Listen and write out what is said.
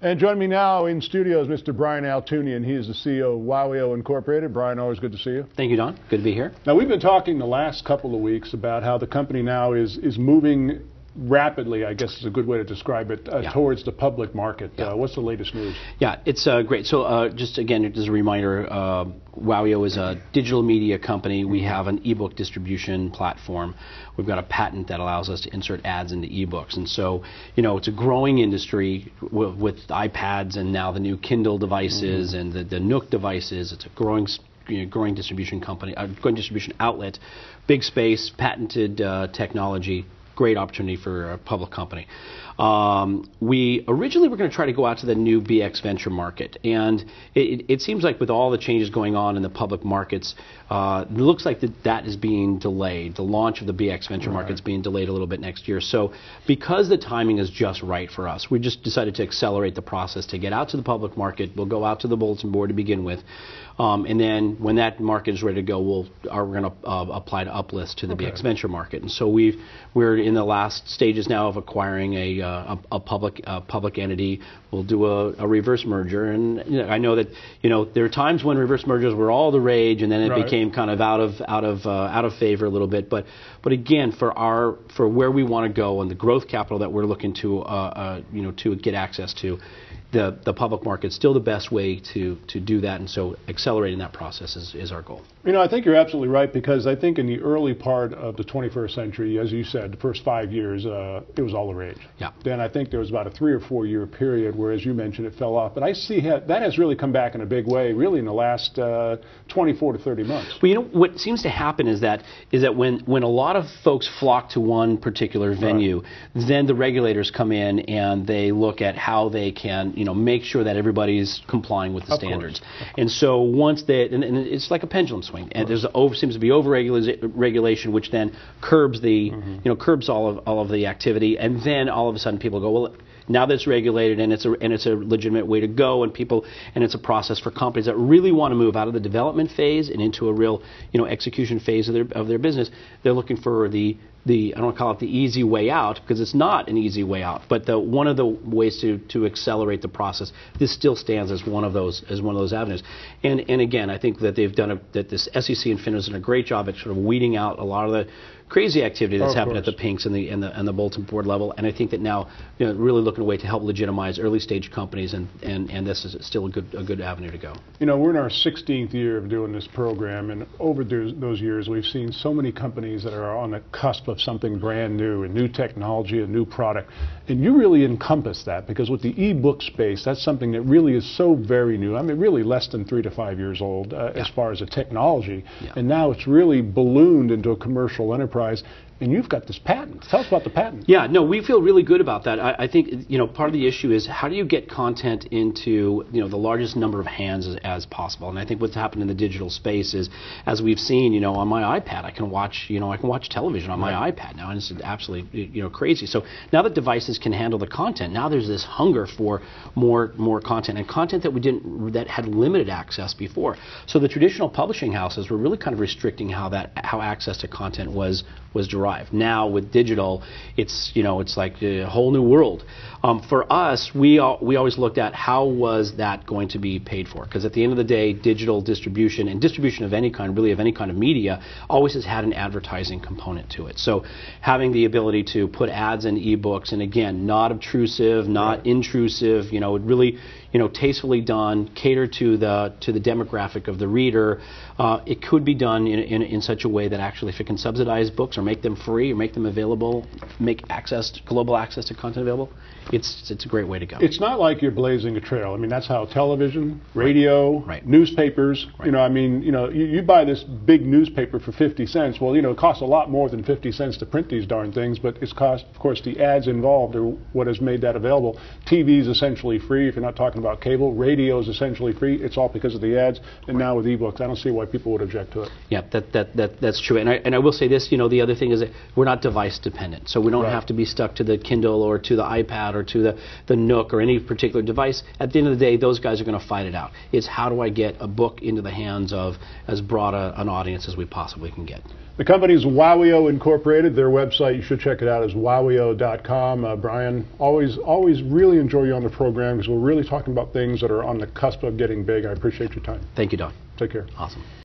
And joining me now in studio is Mr. Brian Altunian. He is the CEO of WOWIO Incorporated. Brian, always good to see you. Thank you, Don. Good to be here. Now, we've been talking the last couple of weeks about how the company now is moving rapidly, I guess is a good way to describe it, towards the public market. What's the latest news? Yeah, it's great. So just again, as a reminder, WOWIO is a digital media company. We have an ebook distribution platform. We've got a patent that allows us to insert ads into ebooks. And so, you know, it's a growing industry with iPads and now the new Kindle devices and the Nook devices. It's a growing distribution company, growing distribution outlet, big space, patented technology. Great opportunity for a public company. We originally were going to try to go out to the new BX venture market, and it seems like with all the changes going on in the public markets, it looks like that is being delayed. The launch of the BX venture market is being delayed a little bit next year. So because the timing is just right for us, we just decided to accelerate the process to get out to the public market. We'll go out to the bulletin board to begin with, and then when that market is ready to go, we're going to apply to uplist to the BX venture market. And so we're in the last stages now of acquiring a public entity. We'll do a reverse merger, and I know that there are times when reverse mergers were all the rage, and then it became kind of out of favor a little bit. But again, for where we want to go and the growth capital that we're looking to get access to, the public market is still the best way to do that, and so accelerating that process is our goal. I think you're absolutely right, because I think in the early part of the 21st century, as you said, the first 5 years, it was all the rage. Yeah. Then I think there was about a 3 or 4 year period where, as you mentioned, it fell off. But I see that has really come back in a big way, really in the last 24 to 30 months. Well, what seems to happen is that when a lot of folks flock to one particular venue, then the regulators come in and they look at how they can make sure that everybody's complying with the standards. And so once and it's like a pendulum swing, and seems to be over-regulation, which then curbs curbs all of the activity, and then all of a sudden people go, well, now that it's regulated and it's a legitimate way to go, and it's a process for companies that really want to move out of the development phase and into a real execution phase of their business. They're looking for the I don't want to call it the easy way out, because it's not an easy way out, but one of the ways to accelerate the process. This still stands as one of those avenues. And again, I think that that this SEC and FINRA has done a great job at sort of weeding out a lot of the crazy activity that's happened at the pinks and the bulletin board level. And I think that now really looking at a way to help legitimize early stage companies, and this is still a good avenue to go. We're in our 16th year of doing this program, and over those years we've seen so many companies that are on the cusp of something brand new, a new technology, a new product. And you really encompass that, because with the e-book space, that's something that really is so very new. I mean, really less than 3 to 5 years old as far as a technology. And now it's really ballooned into a commercial enterprise. And you've got this patent. Tell us about the patent. Yeah, no, we feel really good about that. I think part of the issue is, how do you get content into the largest number of hands as possible? And I think what's happened in the digital space is, as we've seen, on my iPad, I can watch television on my iPad now, and it's absolutely crazy. So now that devices can handle the content, now there's this hunger for more content, and content that had limited access before. So the traditional publishing houses were really kind of restricting how access to content was derived. Now with digital, it's like a whole new world. For us, we always looked at how was that going to be paid for, because at the end of the day, digital distribution and distribution of any kind, really of any kind of media, always has had an advertising component to it. So having the ability to put ads in ebooks, and again, not obtrusive, not intrusive, really tastefully done, cater to the demographic of the reader. It could be done in such a way that actually, if it can subsidize books or make them free or make them available, make global access to content available, it's a great way to go. It's not like you're blazing a trail. I mean, that's how television, radio, newspapers, you buy this big newspaper for 50 cents. Well, it costs a lot more than 50 cents to print these darn things, but it's cost, of course, the ads involved are what has made that available. TV is essentially free if you're not talking about cable. Radio is essentially free. It's all because of the ads. And now with ebooks, I don't see why people would object to it. Yeah, that's true. And I will say this, the other thing is that we're not device dependent, so we don't have to be stuck to the Kindle or to the iPad or to the Nook or any particular device. At the end of the day, those guys are going to fight it out. It's how do I get a book into the hands of as broad an audience as we possibly can get. The company is WOWIO Incorporated. Their website, you should check it out, is wowio.com. Brian, always really enjoy you on the program because we're really talking about things that are on the cusp of getting big. I appreciate your time. Thank you, Don. Take care. Awesome.